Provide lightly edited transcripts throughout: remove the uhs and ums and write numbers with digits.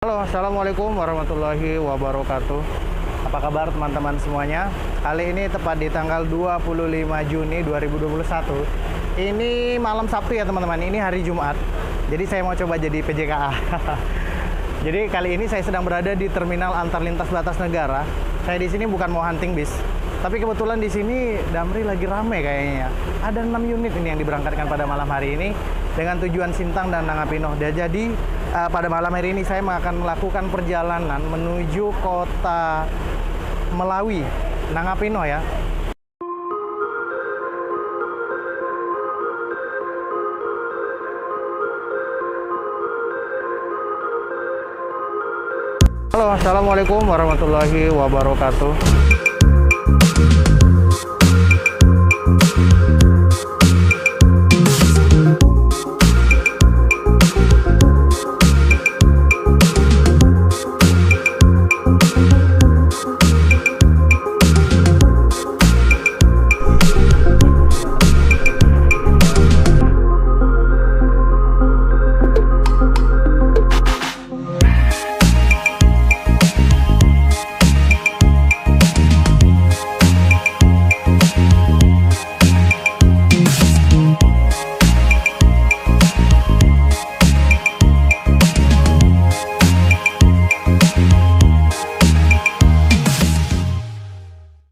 Halo, assalamualaikum warahmatullahi wabarakatuh. Apa kabar teman-teman semuanya? Kali ini tepat di tanggal 25 Juni 2021. Ini malam Sabtu ya teman-teman. Ini hari Jumat. Jadi saya mau coba jadi PJKA. Jadi kali ini saya sedang berada di terminal antar lintas batas negara. Saya di sini bukan mau hunting bis, tapi kebetulan di sini Damri lagi rame kayaknya. Ada 6 unit ini yang diberangkatkan pada malam hari ini dengan tujuan Sintang dan Nangapino. Dan jadi pada malam hari ini saya akan melakukan perjalanan menuju kota Melawi, Nangapino ya. Halo, assalamualaikum warahmatullahi wabarakatuh.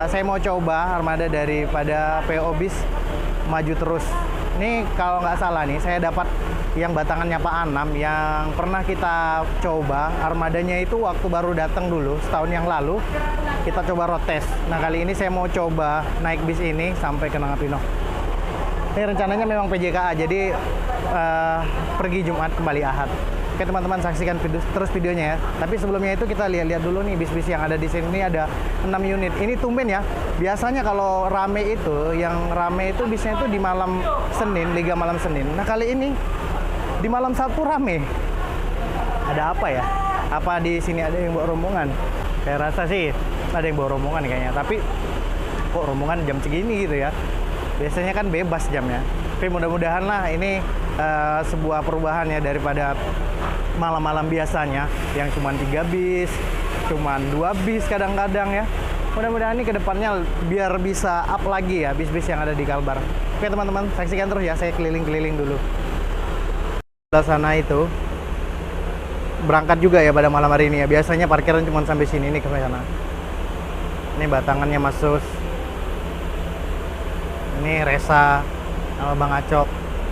Saya mau coba armada daripada PO Bis Maju Terus. Ini kalau nggak salah nih, saya dapat yang batangannya Pak Anam yang pernah kita coba armadanya itu waktu baru datang dulu setahun yang lalu. Kita coba road test. Nah kali ini saya mau coba naik bis ini sampai ke Nangapino. Ini rencananya memang PJKA, jadi pergi Jumat kembali Ahad. Oke teman-teman, saksikan terus videonya ya. Tapi sebelumnya itu kita lihat-lihat dulu nih bis-bis yang ada di sini. Ini ada 6 unit. Ini tumben ya. Biasanya kalau rame itu, yang rame itu bisnya itu di malam Senin, Liga malam Senin. Nah kali ini di malam Sabtu rame. Ada apa ya? Apa di sini ada yang bawa rombongan? Saya rasa sih ada yang bawa rombongan kayaknya. Tapi kok rombongan jam segini gitu ya? Biasanya kan bebas jamnya. Tapi mudah-mudahan lah ini sebuah perubahan ya daripada malam-malam biasanya yang cuma 3 bis, cuma 2 bis kadang-kadang ya. Mudah-mudahan ini kedepannya biar bisa up lagi ya bis-bis yang ada di Kalbar. Oke teman-teman, saksikan terus ya, saya keliling-keliling dulu. Di sana itu berangkat juga ya pada malam hari ini ya. Biasanya parkiran cuma sampai sini, ini ke sana. Ini batangannya Masus. Ini Resa sama Bang Acok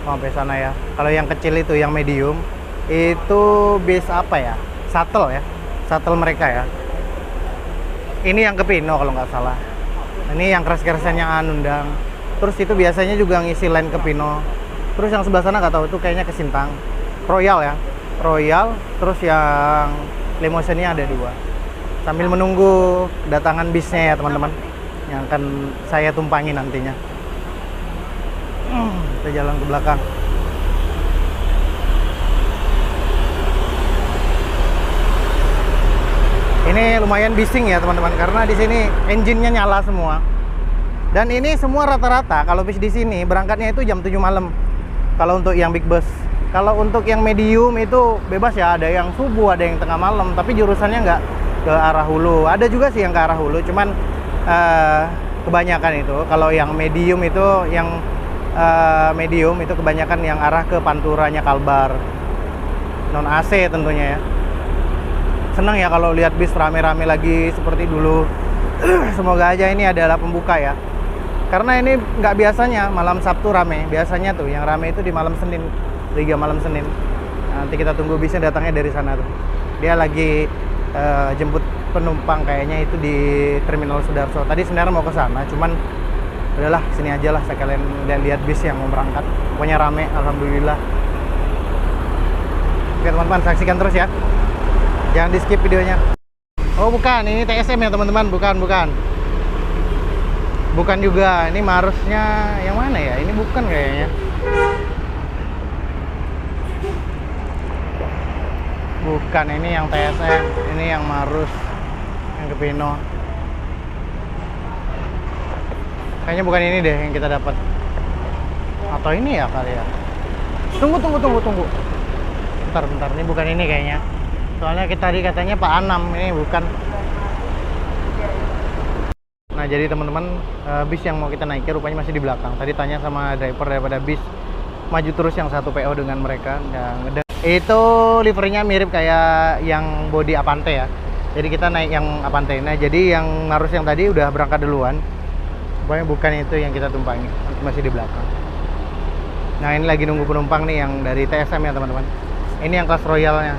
sampai sana ya. Kalau yang kecil itu yang medium itu bis apa ya? Shuttle ya. Shuttle mereka ya. Ini yang ke Pino kalau nggak salah. Ini yang keras-kerasan yang Anundang. Terus itu biasanya juga ngisi line ke Pino. Terus yang sebelah sana nggak tahu itu kayaknya ke Sintang. Royal ya. Royal. Terus yang limousinnya ada 2. Sambil menunggu kedatangan bisnya ya teman-teman. Yang akan saya tumpangi nantinya. Kita jalan ke belakang. Ini lumayan bising ya teman-teman, karena di sini engine-nya nyala semua. Dan ini semua rata-rata kalau bis di sini berangkatnya itu jam 7 malam. Kalau untuk yang big bus. Kalau untuk yang medium itu bebas ya, ada yang subuh, ada yang tengah malam, tapi jurusannya nggak ke arah hulu. Ada juga sih yang ke arah hulu, cuman kebanyakan itu kalau yang medium itu medium itu kebanyakan yang arah ke Panturanya Kalbar. Non AC tentunya ya. Senang ya kalau lihat bis rame-rame lagi seperti dulu. Semoga aja ini adalah pembuka ya. Karena ini nggak biasanya malam Sabtu rame. Biasanya tuh yang rame itu di malam Senin, Liga malam Senin. Nanti kita tunggu bisnya datangnya dari sana tuh. Dia lagi jemput penumpang kayaknya itu di Terminal Sudarso. Tadi sebenarnya mau ke sana, cuman udahlah sini aja lah sekalian lihat bis yang mau berangkat. Pokoknya rame, alhamdulillah. Oke teman-teman, saksikan terus ya. Jangan di skip videonya. Oh bukan, ini TSM ya teman-teman, bukan juga. Ini Marusnya yang mana ya? Ini bukan kayaknya. Bukan, ini yang TSM. Ini yang Marus, yang ke Pino. Kayaknya bukan ini deh yang kita dapat. Atau ini ya kali ya. Tunggu. Bentar. Ini bukan ini kayaknya. Soalnya kita tadi katanya Pak Anam, ini bukan. Nah jadi teman-teman, bis yang mau kita naiki rupanya masih di belakang. Tadi tanya sama driver daripada bis maju terus yang satu PO dengan mereka. Itu livernya mirip kayak yang body Avante ya. Jadi kita naik yang Avante. Nah jadi yang harus yang tadi udah berangkat duluan. Pokoknya bukan itu yang kita tumpangi, masih di belakang. Nah ini lagi nunggu penumpang nih yang dari TSM ya teman-teman. Ini yang kelas royalnya.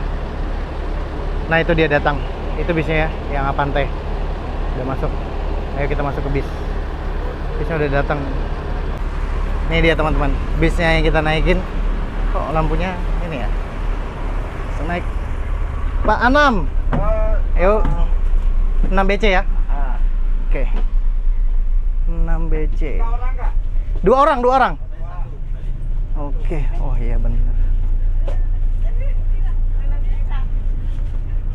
Nah itu dia datang. Itu bisnya ya, yang Avante. Udah masuk. Ayo kita masuk ke bis. Bisnya udah datang. Ini dia teman-teman, bisnya yang kita naikin. Kok lampunya ini ya? Naik. Pak Anam. Yuk. 6 BC ya? Oke. 6 BC. Dua orang. Oke. Oh iya benar.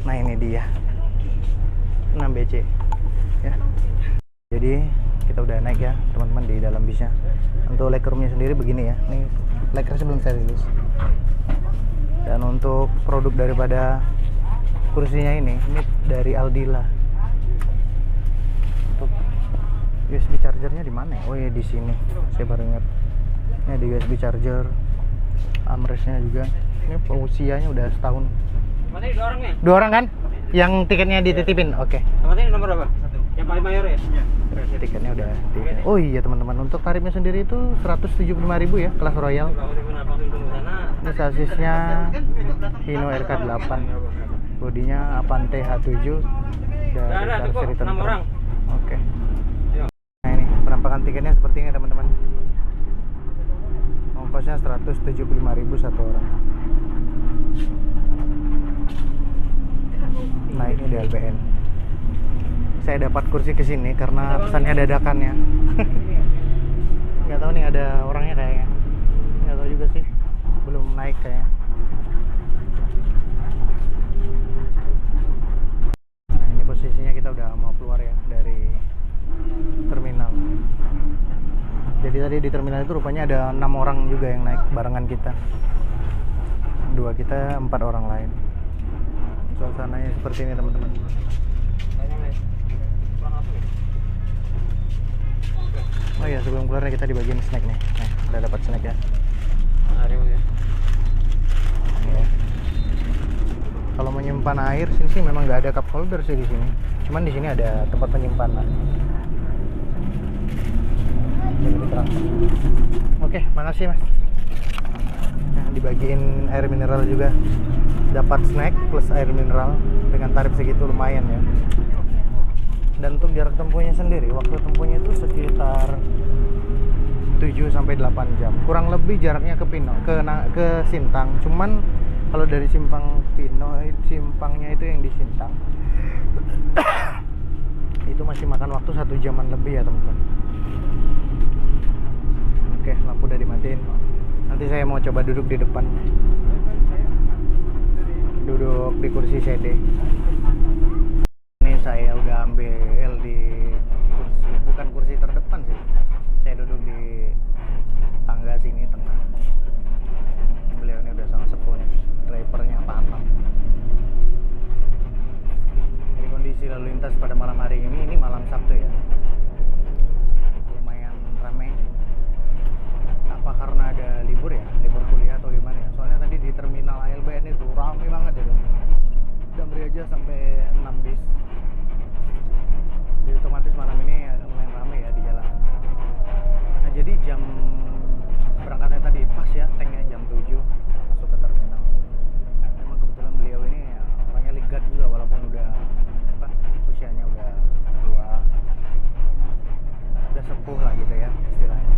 Nah ini dia 6 BC ya. Jadi kita udah naik ya teman-teman di dalam bisnya. Untuk legroomnya sendiri begini ya. Ini legroomnya belum saya rilis. Dan untuk produk daripada kursinya ini dari Aldila. Untuk USB chargernya di mana ya? Oh iya di sini. Saya baru ingat. Ini ada USB charger. Armrestnya juga. Ini usianya udah setahun. Berarti 2 orang ya? 2 orang kan? Yang tiketnya dititipin, oke. Berarti nomor berapa? 1. Yang paling mayor ya? Iya. Tiketnya udah tiket. Oh iya teman-teman, untuk tarifnya sendiri itu 175.000 ya, kelas royal. Ini sasisnya Hino RK8. Bodinya Avante H7 dari seri Tentara. 6 orang. Oke. Nah ini penampakan tiketnya seperti ini teman-teman. Ongkosnya 175.000 satu orang. Naiknya di LBN. Saya dapat kursi ke sini karena pesannya dadakan ya. Nggak tahu nih ada orangnya kayaknya. Nggak tahu juga sih. Belum naik kayaknya. Nah ini posisinya kita udah mau keluar ya dari terminal. Jadi tadi di terminal itu rupanya ada 6 orang juga yang naik barengan kita. 2 kita, 4 orang lain. Suasananya seperti ini teman-teman. Oh iya sebelum keluar kita dibagiin snack nih. Nah, udah dapat snack ya. Ya. Kalau menyimpan air sini sih memang nggak ada cup holder sih di sini. Cuman di sini ada tempat penyimpanan. Oke, makasih mas. Nah, dibagiin air mineral juga. Dapat snack plus air mineral dengan tarif segitu lumayan ya. Dan untuk jarak tempuhnya sendiri, waktu tempuhnya itu sekitar 7 sampai 8 jam. Kurang lebih jaraknya ke Pino, ke Sintang. Cuman kalau dari simpang Pino, simpangnya itu yang di Sintang. Itu masih makan waktu 1 jaman lebih ya, teman-teman. Oke, lampu udah dimatiin. Nanti saya mau coba duduk di depan. Duduk di kursi CD. Ini saya udah ambil di kursi, bukan kursi terdepan sih. Saya duduk di tangga sini tengah. Beliau ini udah sangat sepuh nih, drivernya Pak Anam. Jadi kondisi lalu lintas pada malam hari ini malam Sabtu ya. Lumayan ramai. Apa karena ada libur ya, libur kuliah atau gimana ya? Soalnya tadi di terminal ALBN itu ramai banget ya. Damri aja sampai 6 bis. Jadi otomatis malam ini lumayan ramai ya di jalan. Nah jadi jam berangkatnya tadi pas ya, tanknya jam 7 masuk ke terminal. Memang kebetulan beliau ini ya, orangnya ligat juga walaupun udah usianya udah tua, udah sepuh lah gitu ya istilahnya.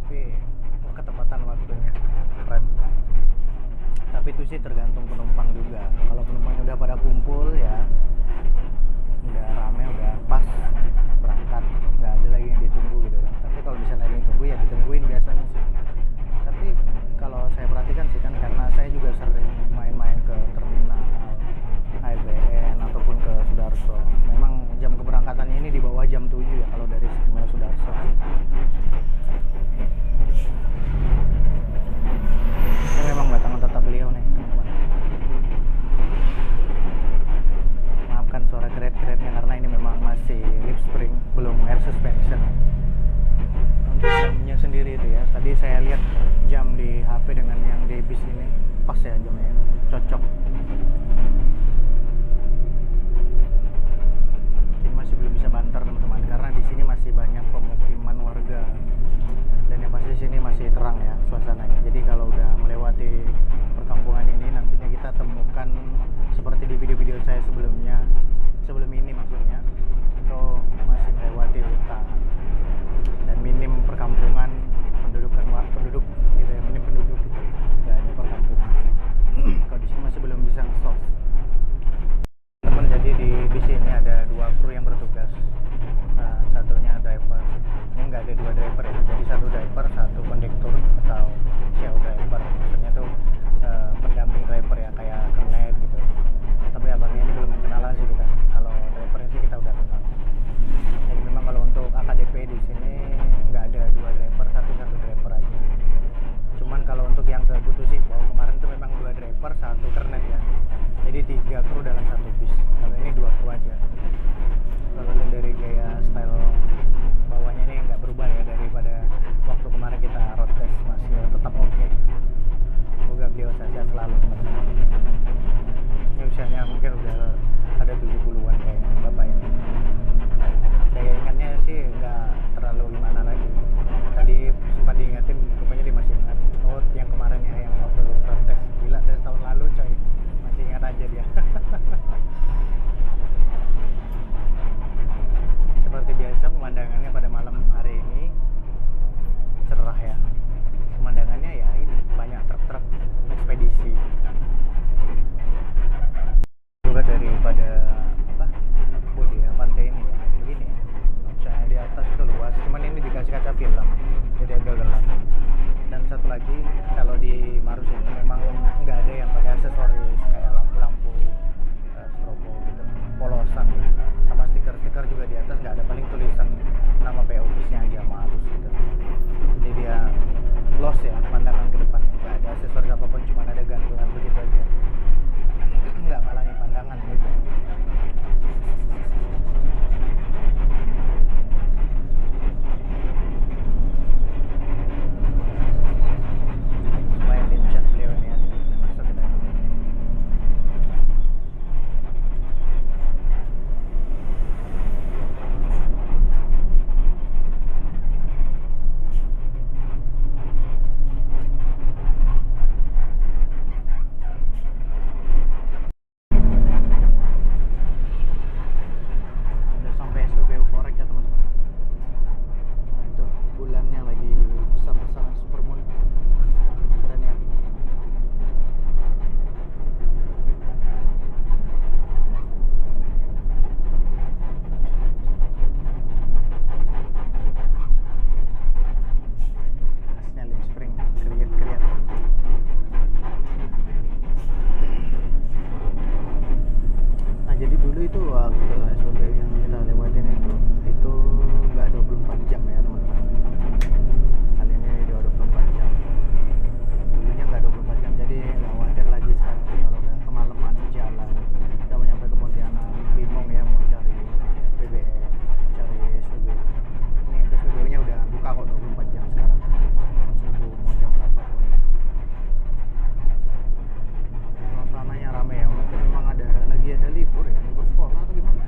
Tapi ketepatan waktunya keren. Tapi itu sih tergantung penumpang juga. Kalau penumpangnya udah pada kumpul ya udah rame, udah pas berangkat, nggak ada lagi yang ditunggu gitu kan. Tapi kalau misalnya ada yang ditunggu ya ditungguin biasanya sih. Tapi kalau saya sebelum ini maksudnya itu masih melewati hutan dan minim perkampungan, penduduk gitu ya, minim penduduk gitu, nggak ada perkampungan. Kalau di sini masih belum bisa nge-sos teman. Jadi di bis ini ada 2 kru yang bertugas. Satunya driver, ini nggak ada 2 driver ya, jadi 1 driver, 1 kondektur atau show driver, maksudnya tuh pendamping driver ya, kayak kernet gitu. Tapi abangnya ini belum kenalan sih kita, kalau drivernya sih kita udah kenal. Jadi memang kalau untuk AKDP di sini nggak ada 2 driver, satu driver aja. Cuman kalau untuk yang ke Butuh sih, bahwa kemarin tuh memang 2 driver, 1 kernet ya, jadi 3 kru dalam 1 bis. Kalau ini 2 kru aja. Kalau dari gaya style bawahnya ini nggak berubah ya daripada waktu kemarin kita road test, masih tetap oke. Semoga beliau sehat selalu teman-teman. Ini usianya mungkin udah ada 70-an kayaknya bapak ini. Daya ingatnya sih nggak terlalu gimana lagi. Tadi sempat diingatin, rupanya dia masih ingat. Oh, yang kemarin ya, yang waktu road test. Gila, dari tahun lalu coy, masih ingat aja dia. Seperti biasa pemandangannya pada malam hari ini cerah ya. Pemandangannya ya ini banyak truk-truk ekspedisi. Juga daripada bodi ya, pantai ini ya, begini ya. Misalnya di atas itu luas, cuman ini dikasih kaca film, jadi agak gelap. Dan satu lagi, kalau di Marus ini memang nggak ada yang pakai aksesoris kayak lampu-lampu, strobo gitu, polosan gitu. Sama stiker-stiker juga di atas nggak ada, paling tulisan nama PO bisnya aja Marus gitu. Jadi dia lost ya pandangan ke depan, nggak ada aksesoris apapun, cuma ada gantungan begitu aja, nggak ngalangi pandangan gitu. Supaya dicat beliau ini ya, masuk ke dalam. Udah sampai SPBU Korek ya teman-teman. Nah itu bulannya lagi besar-besar, supermoon, keren ya. Khasnya Lip Spring, kriat-kriat. Nah jadi dulu itu waktu SPBU yang kita lewatin itu nggak 24 jam ya teman-teman. Kali ini 24 jam. Dulunya nggak 24 jam, jadi nggak khawatir lagi sekarang sih kalau udah kemalaman di jalan, udah mau nyampe ke Pontianak, bingung ya mau cari BBM, cari SPBU. Ini SPBU-nya udah buka kok 24 jam sekarang. Mau subuh, mau jam berapa pun. Suasananya rame ya, mungkin memang lagi ada libur ya, libur sekolah atau gimana.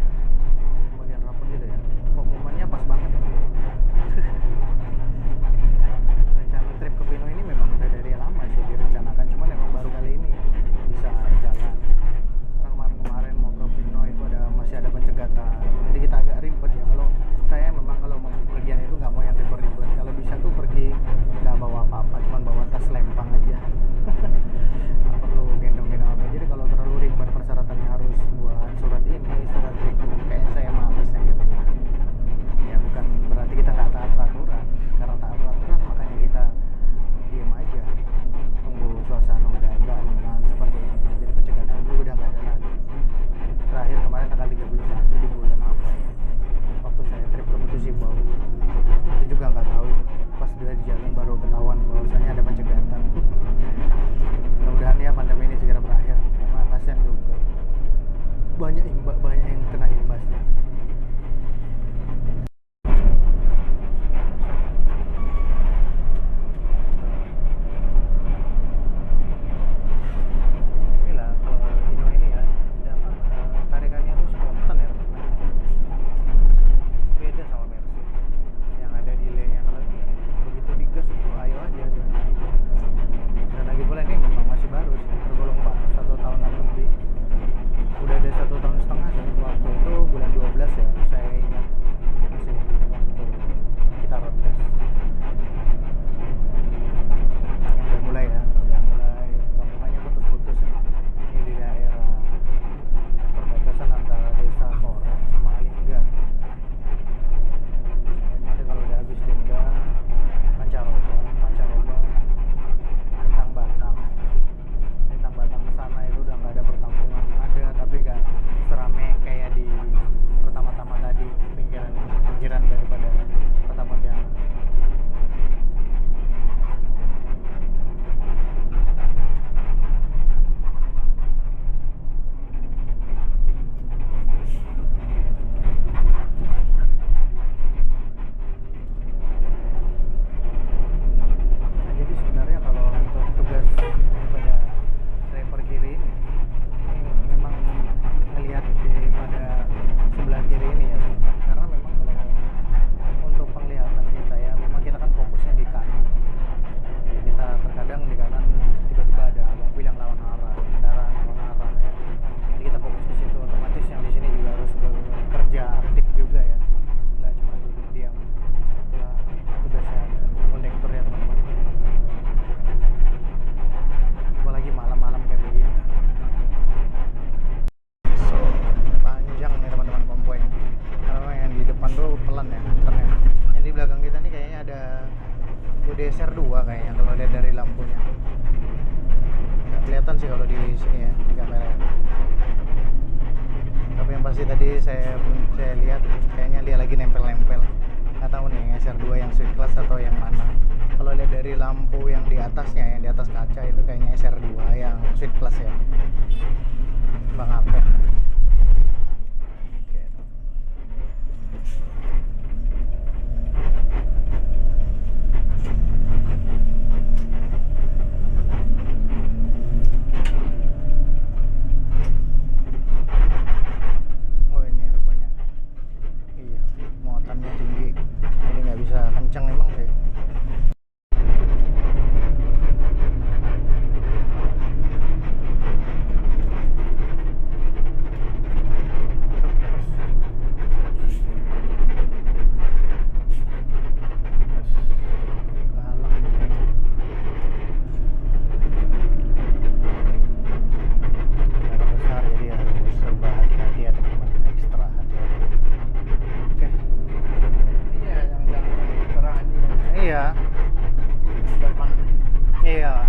sih tadi saya lihat kayaknya dia lagi nempel-nempel. Nggak tahu nih SR2 yang Sweet Class atau yang mana. Kalau lihat dari lampu yang di atasnya, yang di atas kaca itu kayaknya SR2 yang Sweet Class ya. Bang Apep. Oke. Oh ini rupanya. Iya, muatannya tinggi. Jadi nggak bisa kenceng emang sih. Iya. Iya.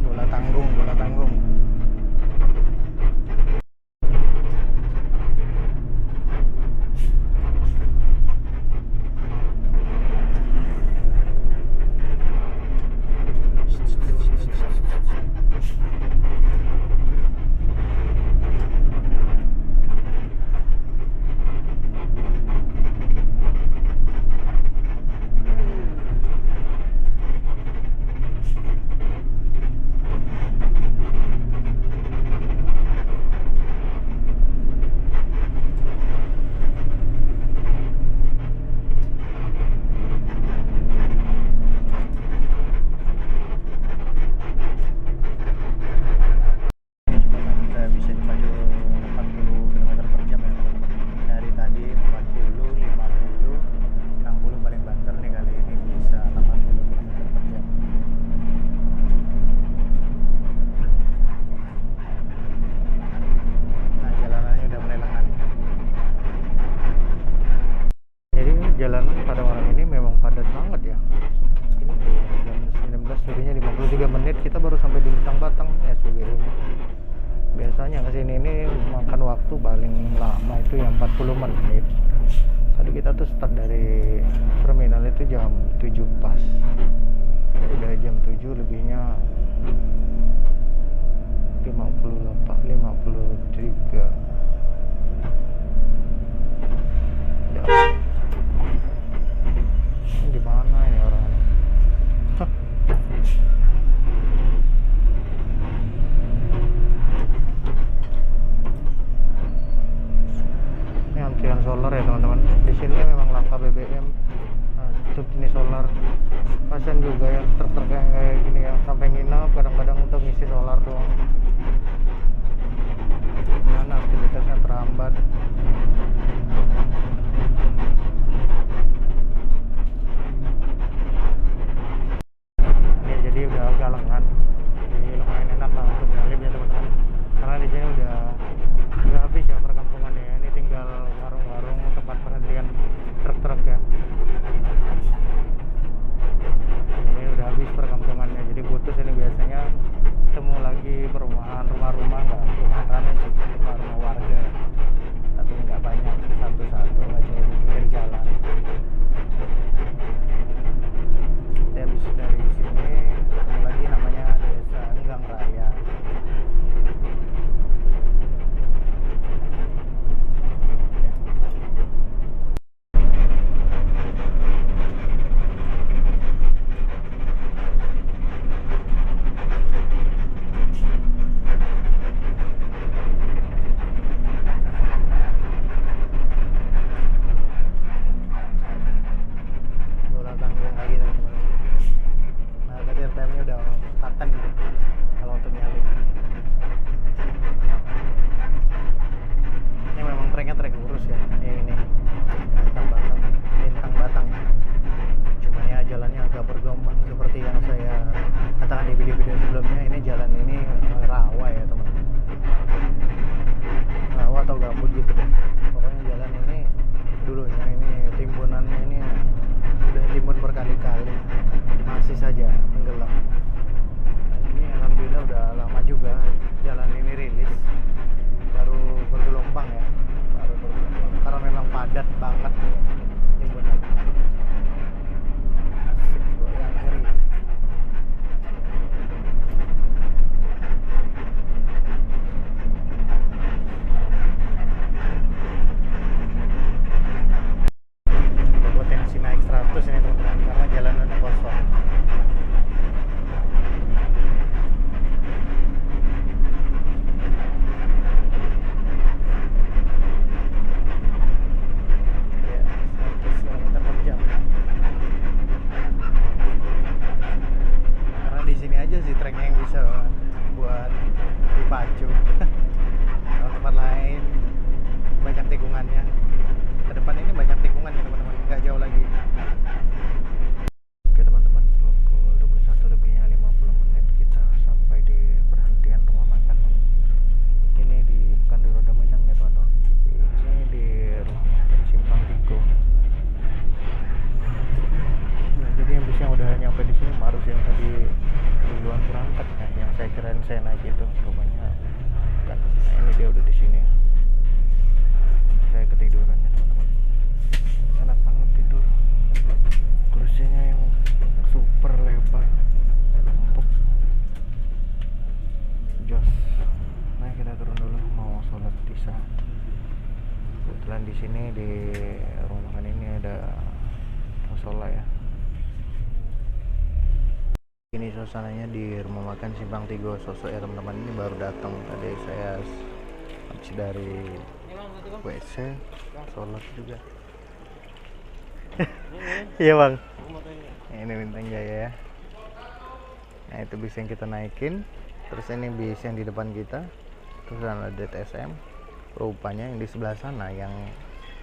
Bola tanggung, bola tanggung. Kita bisa dipacu 40 km/jam ya teman-teman. Dari tadi 40, 50, 60 paling banter nih, kali ini bisa 80 km/jam. Nah, jalanannya udah mulai lengan. Jadi jalanan pada malam ini memang padat banget ya. Ini jam 19 suhunya 53 menit, kita baru sampai di Bintang Batang ya SPBU ini. Biasanya kesini ini makan waktu paling lama itu yang 40 menit. Tadi kita tuh start dari terminal itu jam 7 pas. Jadi udah jam 7 lebihnya 53 ya. Ini di mana ini orang-orang? Ini antrian solar ya teman-teman. Di sini memang langka BBM. Nah, itu jenis solar. Kasian juga ya truk-truk yang kayak gini ya, sampai nginep kadang-kadang untuk ngisi solar doang. Mana aktivitasnya terhambat. Ini jadi udah agak lengan. Jadi lumayan enak lah untuk nyalip ya teman-teman. Karena di sini udah habis ya perkampungannya. Ini tinggal warung-warung, tempat penghentian truk-truk ya. Ini udah habis perkampungannya. Jadi Putus ini biasanya ketemu lagi perumahan, rumah-rumah, nggak perumahan rame sih, rumah-rumah warga, tapi nggak banyak, 1 padat banget timbunan. Asik goyang kiri. Potensi naik 100 ini teman-teman karena jalanannya kosong. Ya, 100 km/jam. Karena di sini aja sih treknya yang bisa buat dipacu. Kalau tempat lain banyak tikungannya. Ke depan ini banyak tikungan ya teman-teman, nggak jauh lagi. Oke teman-teman, pukul 21 lebihnya 50 menit kita sampai di perhentian rumah makan. Ini bukan di Roda Minang ya teman-teman, ini di rumah makan Simpang Tigo. Nah, jadi yang bisa udah nyampe di sini Marus yang tadi duluan berangkat ya, yang saya kirain saya naik itu rupanya bukan. Nah, ini dia udah di sini. Saya ketiduran ya teman-teman, enak banget tidur, kursinya yang super lebar, empuk, jos. Nah kita turun dulu mau sholat isya. Kebetulan di sini di rumah makan ini ada musola ya. Ini suasananya di rumah makan Simpang Tigo Sosok ya teman-teman. Ini baru datang tadi, saya habis dari WC, sholat juga. Iya bang, ini Bintang Jaya ya. Nah itu bis yang kita naikin. Terus ini bis yang di depan kita. Terus ada DTSM. Rupanya yang di sebelah sana, yang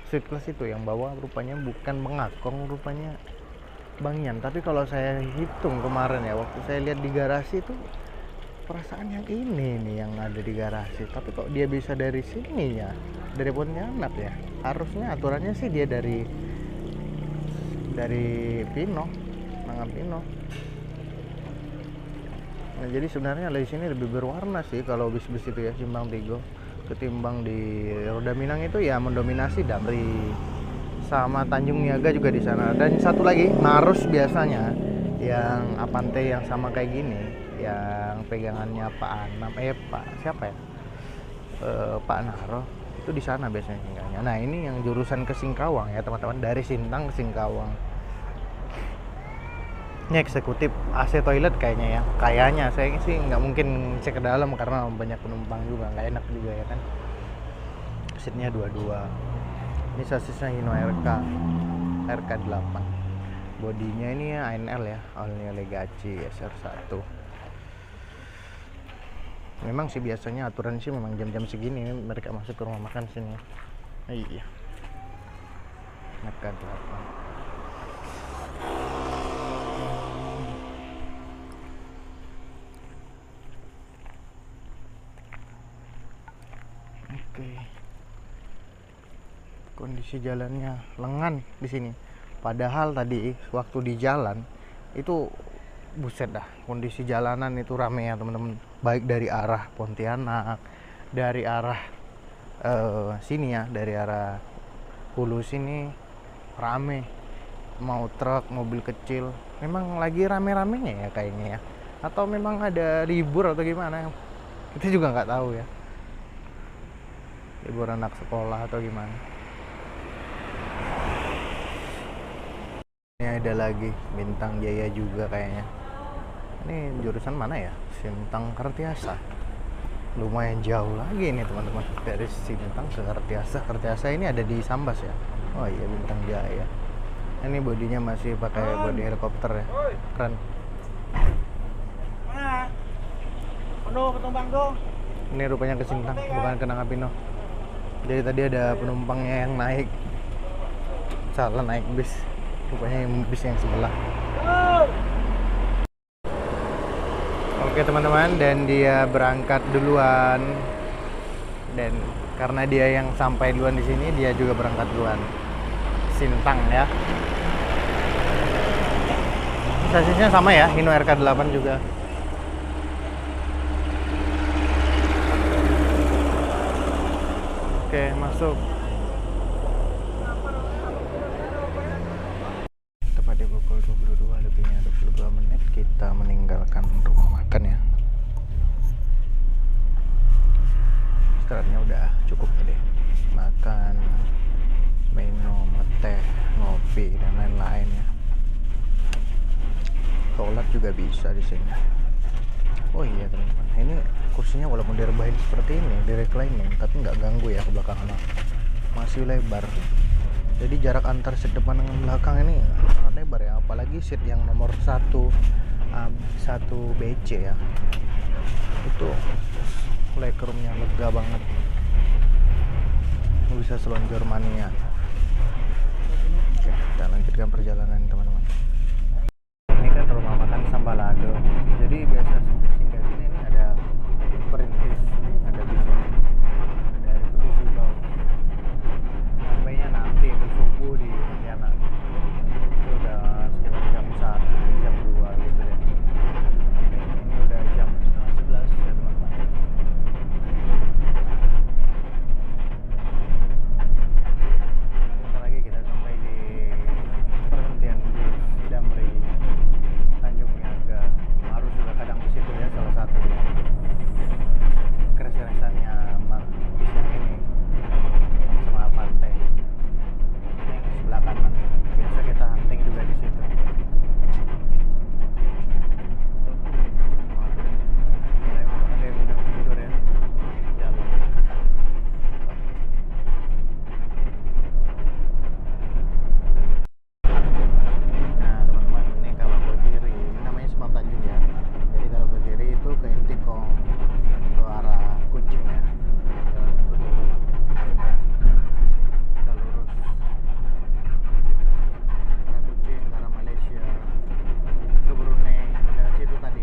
street class itu, yang bawah rupanya bukan Bengakong, rupanya Bangian. Tapi kalau saya hitung kemarin ya, waktu saya lihat di garasi itu, perasaan yang ini nih yang ada di garasi. Tapi kok dia bisa dari sini ya, dari Pontianak ya. Harusnya aturannya sih dia dari Pino, Nangan Pino. Nah, jadi sebenarnya di sini lebih berwarna sih kalau bis-bis itu ya, Simpang Tigo, ketimbang di Roda Minang itu ya mendominasi Damri sama Tanjung Niaga juga di sana. Dan satu lagi Marus biasanya yang Apante yang sama kayak gini, yang pegangannya Pak Anam, Pak siapa ya? Pak Naro itu di sana biasanya tinggalnya. Nah ini yang jurusan ke Singkawang ya teman-teman, dari Sintang ke Singkawang. Ini eksekutif AC toilet kayaknya ya, kayaknya saya sih nggak mungkin cek ke dalam karena banyak penumpang juga, nggak enak juga ya kan. Seatnya dua-dua. Ini sasisnya Hino RK8. Bodinya ini ANL ya, Alnia Legacy SR1. Memang sih biasanya aturan sih memang jam-jam segini mereka masuk ke rumah makan sini. Iya. RK8. Oke. Kondisi jalannya lengan di sini. Padahal tadi waktu di jalan itu buset dah, kondisi jalanan itu rame ya teman-teman. Baik dari arah Pontianak, dari arah sini ya, dari arah Hulu sini rame. Mau truk, mobil kecil, memang lagi rame-ramenya ya kayaknya ya. Atau memang ada libur atau gimana? Kita juga nggak tahu ya. Libur anak sekolah atau gimana. Ini ada lagi Bintang Jaya juga kayaknya. Ini jurusan mana ya? Sintang Kertiasa. Lumayan jauh lagi nih teman-teman, dari Sintang ke Kertiasa. Kertiasa ini ada di Sambas ya. Oh iya, Bintang Jaya. Ini bodinya masih pakai bodi helikopter ya. Keren. Mana? Penuh penumpang dong. Ini rupanya ke Sintang, bukan ke Nangapino. Jadi tadi ada penumpangnya yang naik, salah naik bis. Rupanya yang bis yang sebelah. Oke teman-teman, dan dia berangkat duluan. Dan karena dia yang sampai duluan di sini, dia juga berangkat duluan. Sintang ya. Sasisnya sama ya, Hino RK8 juga. Oke, masuk. 2 menit kita meninggalkan rumah makan ya. Istirahatnya udah cukup tadi, makan, minum, teh, ngopi dan lain-lain ya. Sholat juga bisa di sini. Oh iya teman-teman, ini kursinya walaupun direbahin seperti ini, di reclining, tapi nggak ganggu ya ke belakang, masih lebar. Jadi jarak antar seat depan dengan belakang ini sangat lebar ya, apalagi seat yang nomor 1 BC ya. Itu legroomnya lega banget, bisa selonjor mania. Oke, kita lanjutkan perjalanan teman-teman. Ini kan rumah makan Sambalado, jadi biasa singgah sini ini ada perintis, ada bisa dari Pusibau. Sampainya nanti bersubuh di Pontianak. Itu udah sekitar jam 1, jam 2 gitu deh. Ini udah jam 11 ya teman-teman. Bentar lagi kita sampai di perhentian bus Damri, Tanjung Niaga. Harus juga kadang di situ ya, salah satu keres-keresannya bis yang ini sama pantai. Ini sebelah kanan. Biasa kita hunting juga di situ. Ada yang udah tidur ya. Jalan. Nah teman-teman, ini kalau ke kiri, ini namanya Simpang Tanjung ya. Jadi kalau ke kiri itu ke Intikong, ke arah Kucing ya. Jalan seperti itu. Kita lurus ke arah Kucing, ke arah Malaysia, ke Brunei, dekat situ tadi.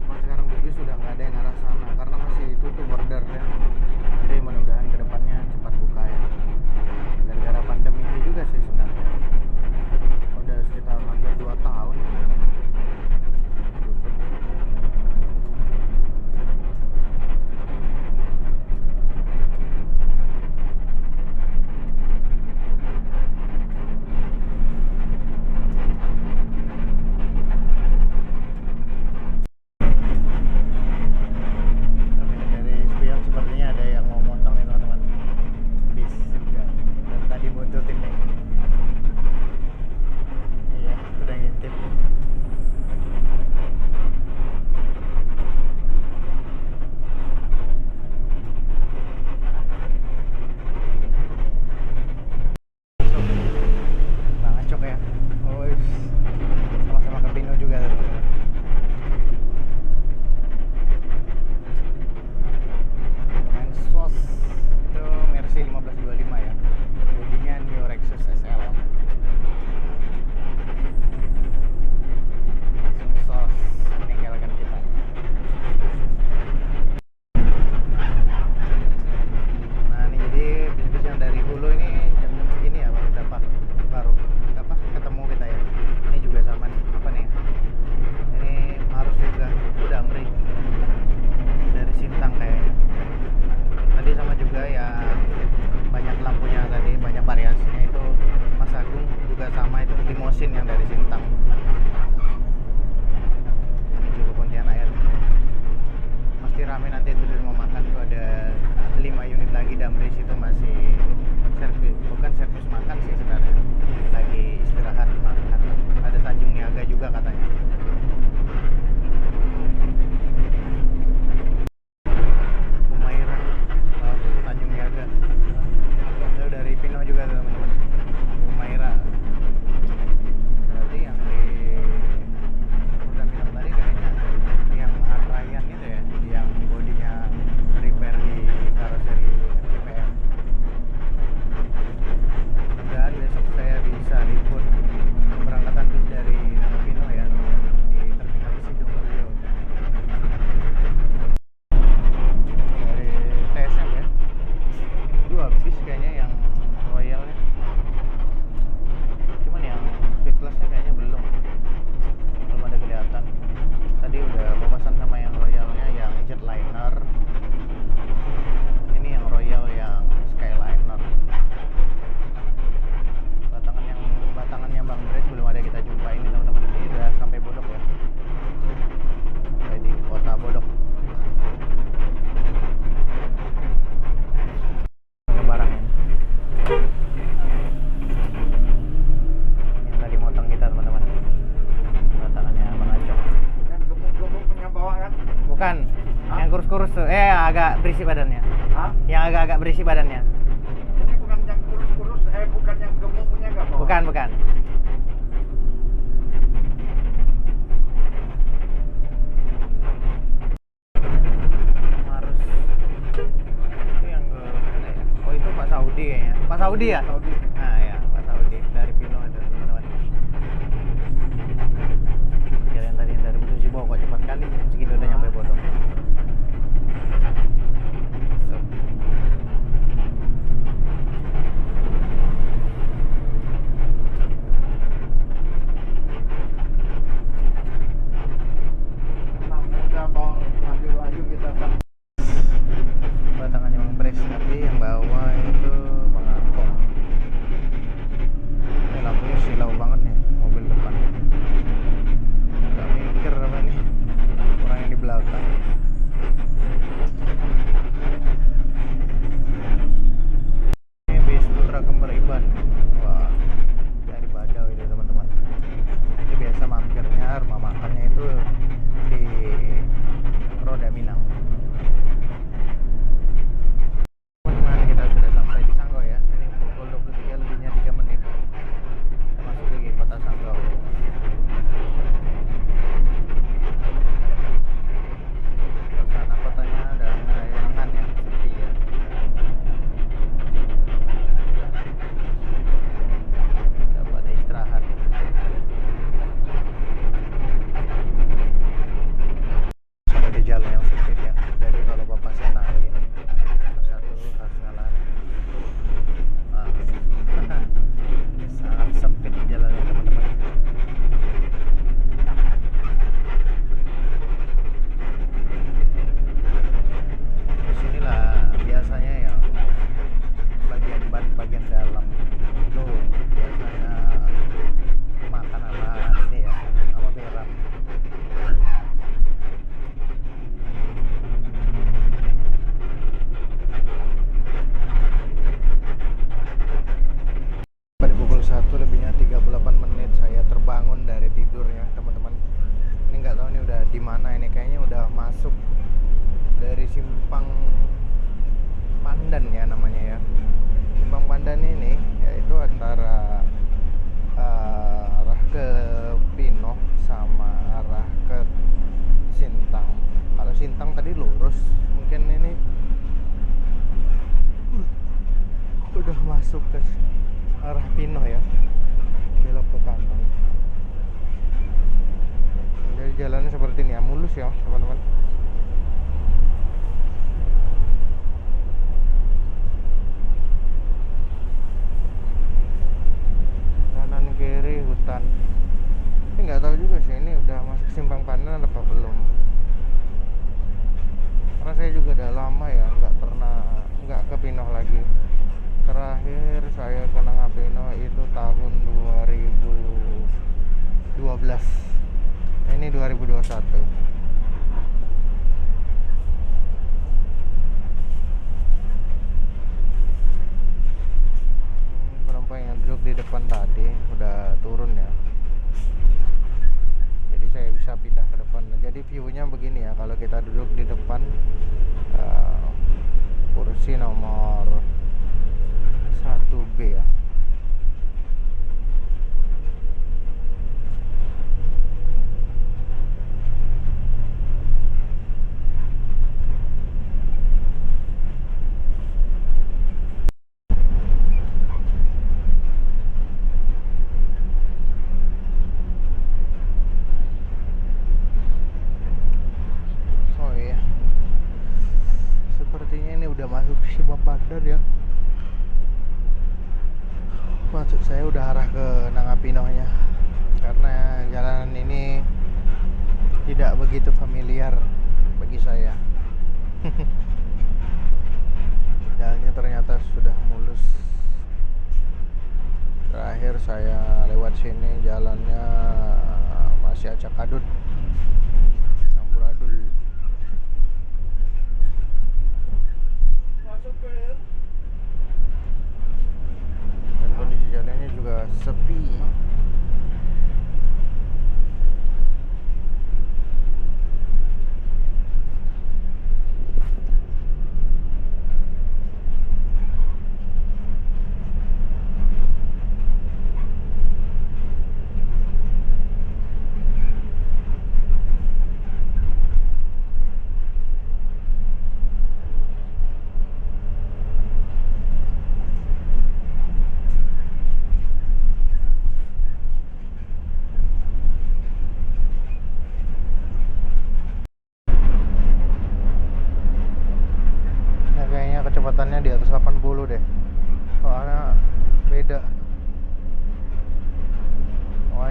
Cuma sekarang bis sudah nggak ada yang arah sana karena masih tutup border ya. Jadi mudah-mudahan kedepannya cepat buka ya. Gara-gara pandemi ini juga sih sebenarnya. Udah sekitar hampir 2 tahun tutup. Dari spion sepertinya ada yang mau motong nih teman-teman. Bis juga. Dan tadi buntutin nih. Iya, udah ngintip. Bang Acok ya. Oh, sama-sama ke Pino juga teman-teman. Mensos itu Mercy 1525 ya. Bodinya New Lexus SL. Mensos meninggalkan kita. Nah ini jadi bis-bis yang dari Hulu ini jam-jam segini ya baru ketemu kita ya. Ini juga sama nih, apa nih? Ini harus juga udah Damri dari Sintang kayaknya. Tadi sama juga yang banyak lampunya tadi, banyak variasinya itu Mas Agung, juga sama itu limosin yang dari Sintang. Ini juga Pontianak ya. Pasti rame nanti itu di rumah makan tuh, ada 5 unit lagi Damri situ masih servis, bukan servis makan sih sebenarnya. Lagi istirahat makan. Ada Tanjung Niaga juga katanya. Humaira, Tanjung Niaga. Itu dari Pino juga tuh teman-teman. Humaira. Berarti yang di berisi badannya. Hah? Yang agak-agak berisi badannya. Ini bukan yang kurus-kurus, bukan yang gemuk punya nggak, Pak? Bukan. Harus itu yang ke mana ya? Oh itu Pak Saudi kayaknya. Pak Saudi ya? Saudi. Nah ya Pak Saudi dari Pino itu teman-teman. Jalan tadi yang dari Butuh Cibo kok cepat kali. Segitu udah nyampe Bodong. Anak muda bawa laju-laju kita tak. Batangannya mempres tapi yang bawah itu pengangkong. Ini lampunya silau banget nih mobil depan. Gak mikir apa nih orang yang di belakang. Ini bis Putra Kembar Iban. Wah, dari Badau itu teman-teman. Itu biasa mampirnya rumah makannya itu di Roda Minang. Teman-teman, kita sudah sampai di Sanggau ya. Ini pukul 23 lebihnya 3 menit. Kita masuk lagi kota Sanggau. Suasana kotanya ada layangan yang sepi ya. Kita pada istirahat. Sudah di jalan yang sempit ya. Jadi kalau bapak senang ini satu harus ngalah. Sangat sempit jalannya teman-teman. Disinilah biasanya yang bagian ban bagian dalam itu biasanya makan sama ini ya, sama beram. Pada pukul 1 lebihnya 38 menit saya terbangun dari tidur ya teman-teman. Ini nggak tahu ini udah di mana ini, kayaknya udah masuk dari Simpang Pandan ya namanya ya. Simpang Pandan ini yaitu antara arah ke Pino sama arah ke Sintang. Kalau Sintang tadi lurus, mungkin ini udah masuk ke arah Pino ya, belok ke kanan. Jadi jalannya seperti ini ya, mulus ya teman-teman. Kanan kiri hutan. Ini nggak tahu juga sih ini udah masuk Simpang Pandan apa belum. Karena saya juga udah lama ya nggak ke Pino lagi. Terakhir saya ke Nangapino itu tahun 2012. Ini 2021. Penumpang yang duduk di depan tadi udah turun ya. Jadi saya bisa pindah ke depan. Jadi view-nya begini ya, kalau kita duduk di depan kursi nomor 1B ya. Oh iya, sepertinya ini udah masuk Simpang Pandan ya. Maksud saya udah arah ke Nangapinonya, karena jalanan ini tidak begitu familiar bagi saya. Jalannya ternyata sudah mulus. Terakhir saya lewat sini jalannya masih acak adut, amburadul. Masuk ke Dan kondisi jalannya juga sepi.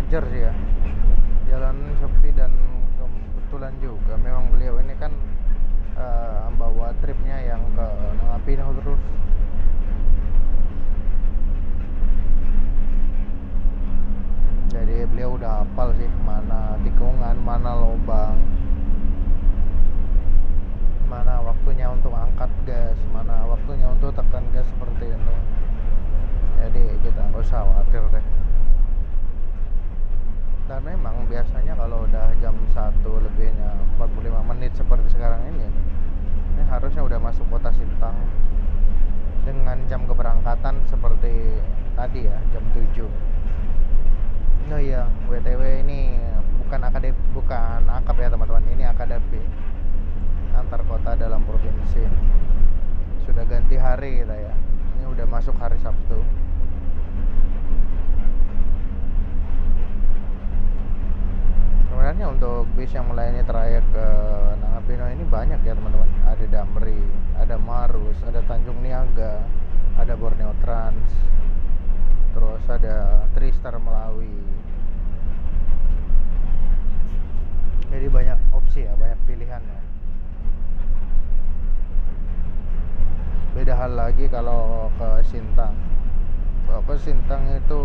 wajar sih ya, jalan sepi. Dan kebetulan juga memang beliau ini kan bawa tripnya yang ke Nangapino terus. Jadi beliau udah hafal sih mana tikungan, mana lubang, mana waktunya untuk angkat gas, mana waktunya untuk tekan gas seperti ini. Jadi kita nggak usah khawatir deh. Dan memang biasanya kalau udah jam 1 lebihnya 45 menit seperti sekarang ini harusnya udah masuk kota Sintang dengan jam keberangkatan seperti tadi ya, jam 7. Oh iya, WTW ini bukan akap ya teman-teman, ini AKDP antar kota dalam provinsi. Sudah ganti hari kita ya, ini udah masuk hari Sabtu. Sebenarnya untuk bis yang melayani trayek ke Nangapino ini banyak ya teman-teman. Ada Damri, ada Marus, ada Tanjung Niaga, ada Borneo Trans, terus ada Tristar Melawi. Jadi banyak opsi ya, banyak pilihan ya. Beda hal lagi kalau ke Sintang. Kalau ke Sintang itu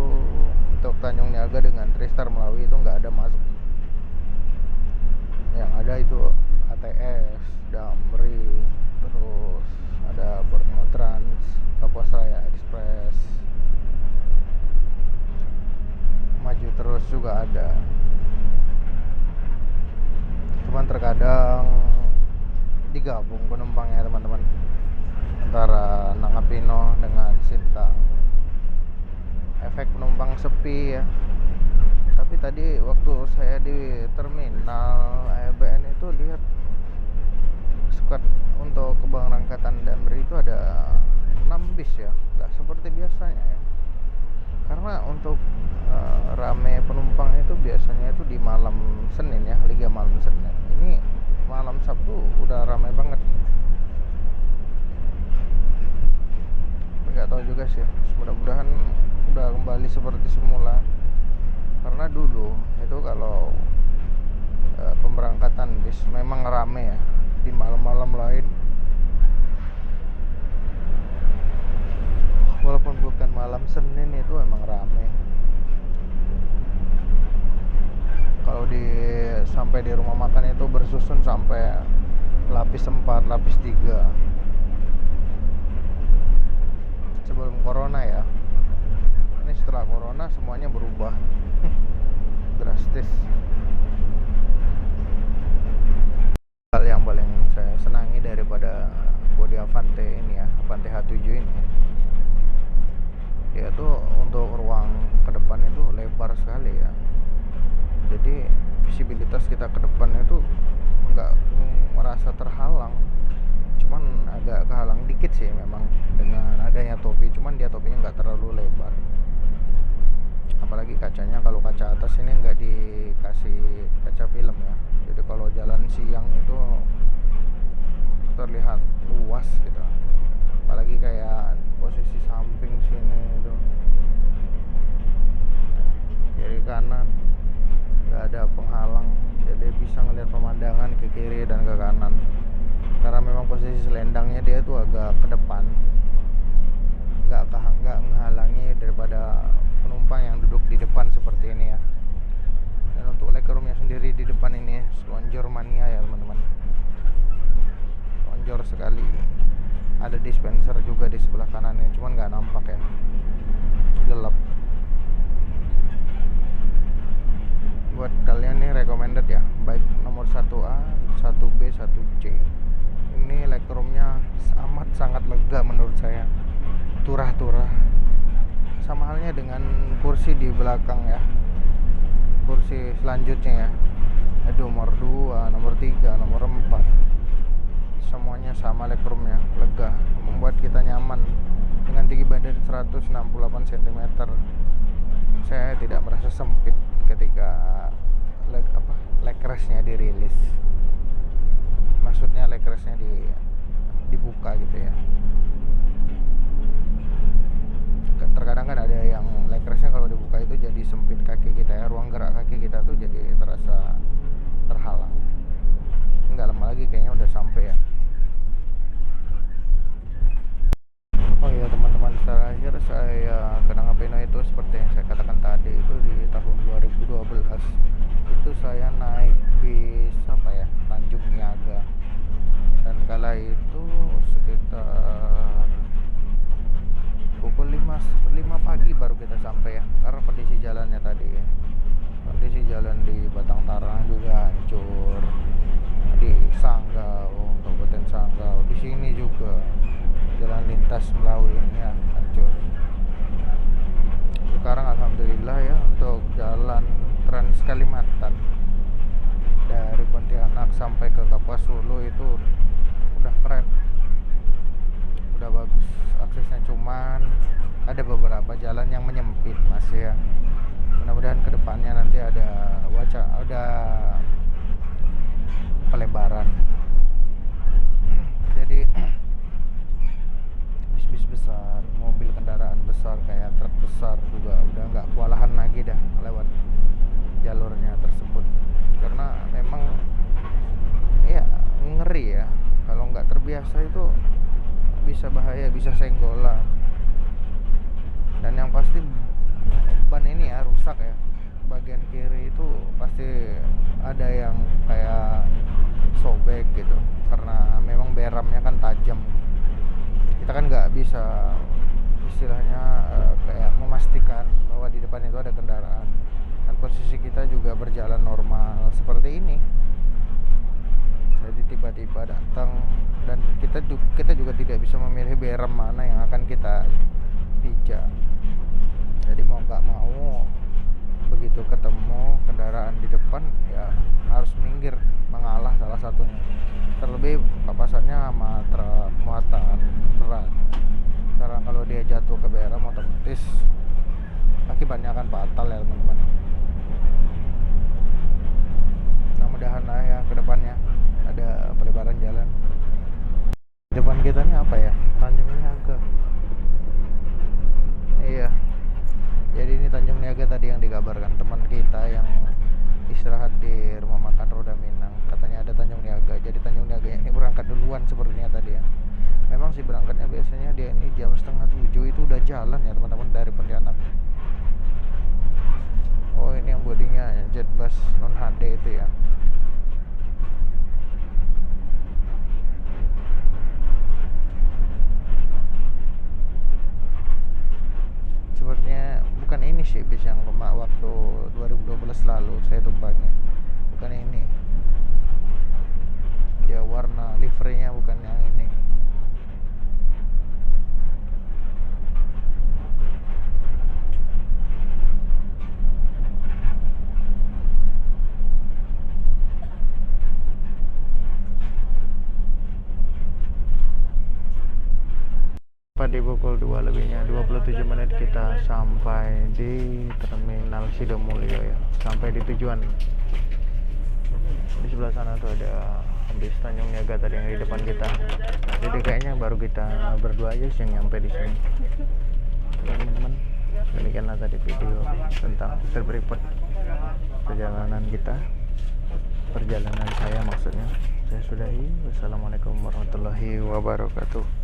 untuk Tanjung Niaga dengan Tristar Melawi itu nggak ada masuk. Yang ada itu ATS, Damri, terus ada Borneo Trans, Kapuas Raya Express, Maju Terus juga ada. Cuman terkadang digabung penumpangnya teman-teman, antara Nangapino dengan Sintang. Efek penumpang sepi ya. Tapi tadi waktu saya di terminal EBN itu lihat squad untuk keberangkatan Damri itu ada 6 bis ya, nggak seperti biasanya ya. Karena untuk rame penumpang itu biasanya itu di malam Senin ya, Liga malam Senin. Ini malam Sabtu udah ramai banget. Nggak tahu juga sih, mudah-mudahan udah kembali seperti semula. Karena dulu itu kalau pemberangkatan bis memang rame ya di malam-malam lain. Walaupun bukan malam Senin itu emang rame. Kalau sampai di rumah makan itu bersusun sampai lapis 4, lapis 3. Sebelum corona ya. Ini setelah corona semuanya berubah drastis. Hal yang paling saya senangi daripada bodi Avante ini ya, Avante H7 ini, dia tuh untuk ruang ke depan itu lebar sekali ya. Jadi visibilitas kita ke depan itu nggak merasa terhalang, cuman agak kehalang dikit sih memang dengan adanya topi, cuman dia topinya nggak terlalu lebar. Apalagi kacanya, kalau kaca atas ini nggak dikasih kaca film ya, jadi kalau jalan siang itu terlihat luas gitu. Apalagi kayak posisi samping sini itu, kiri kanan nggak ada penghalang, jadi bisa ngelihat pemandangan ke kiri dan ke kanan. Karena memang posisi selendangnya dia itu agak ke depan, nggak menghalangi daripada penumpang yang duduk di depan seperti ini ya. Dan untuk legroomnya sendiri di depan ini selonjor mania ya teman-teman, selonjor sekali. Ada dispenser juga di sebelah kanannya, cuman nggak nampak ya, gelap. Buat kalian nih recommended ya, baik nomor 1A, 1B, 1C. Ini legroomnya amat sangat lega menurut saya, turah-turah. Sama halnya dengan kursi di belakang ya, kursi selanjutnya ya, nomor 2, nomor 3, nomor 4, semuanya sama legroomnya, lega, membuat kita nyaman. Dengan tinggi badan 168 cm, saya tidak merasa sempit ketika leg restnya dirilis. Maksudnya leg restnya dibuka gitu ya. Terkadang kan ada yang leg restnya kalau dibuka itu jadi sempit kaki kita ya, ruang gerak seperti yang saya katakan tadi, itu di tahun 2012 itu saya naik bis Tanjung Niaga, dan kala itu sekitar pukul 5 pagi baru kita sampai ya, karena kondisi jalannya tadi ya, kondisi jalan di Batang Tarang juga hancur, di Sanggau, Kabupaten Sanggau, di sini juga jalan lintas Melawi ini ya hancur. Sekarang alhamdulillah ya, untuk jalan Trans Kalimantan dari Pontianak sampai ke Kapuas Hulu itu udah keren, udah bagus aksesnya, cuman ada beberapa jalan yang menyempit masih ya. Mudah-mudahan kedepannya nanti ada pelebaran, jadi bis-bis besar, mobil kendaraan besar kayak truk besar juga udah nggak kewalahan lagi dah lewat jalurnya tersebut, karena memang ya ngeri ya, kalau nggak terbiasa itu bisa bahaya, bisa senggolan. Dan yang pasti ban ini ya rusak ya, bagian kiri itu pasti ada yang kayak sobek gitu, karena memang beramnya kan tajam. Kita kan nggak bisa istilahnya kayak memastikan bahwa di depan itu ada kendaraan, dan posisi kita juga berjalan normal seperti ini. Jadi tiba-tiba datang, dan kita juga tidak bisa memilih beram mana yang akan kita pijak. Jadi mau nggak mau, begitu ketemu kendaraan di depan ya harus minggir, mengalah salah satunya. Terlebih papasannya sama truk muatan berat, karena kalau dia jatuh ke beram otomatis akibatnya akan fatal ya teman-teman. Mudah-mudahan lah ya kedepannya ada pelebaran jalan. Depan kita ini apa ya? Tanjung Niaga. Iya. Jadi ini Tanjung Niaga tadi yang dikabarkan teman kita yang istirahat di rumah makan Roda Minang. Katanya ada Tanjung Niaga. Jadi Tanjung Niaga ini berangkat duluan sepertinya tadi ya. Memang sih berangkatnya biasanya dia ini jam 6:30 itu udah jalan ya teman-teman dari Pontianak. Oh ini yang bodinya Jetbus non HD itu ya. Sepertinya bukan ini sih bis yang waktu 2012 lalu saya tumpangnya, bukan ini. Dia warna liverynya bukan yang ini. Di pukul 2 lebihnya 27 menit kita sampai di Terminal Sidomulyo ya, sampai di tujuan. Di sebelah sana tuh ada bis Tanjung Niaga tadi yang di depan kita. Jadi kayaknya baru kita berdua aja sih yang nyampe di sini. Teman-teman, demikianlah tadi video tentang trip report perjalanan kita, perjalanan saya maksudnya. Saya sudahi. Wassalamualaikum warahmatullahi wabarakatuh.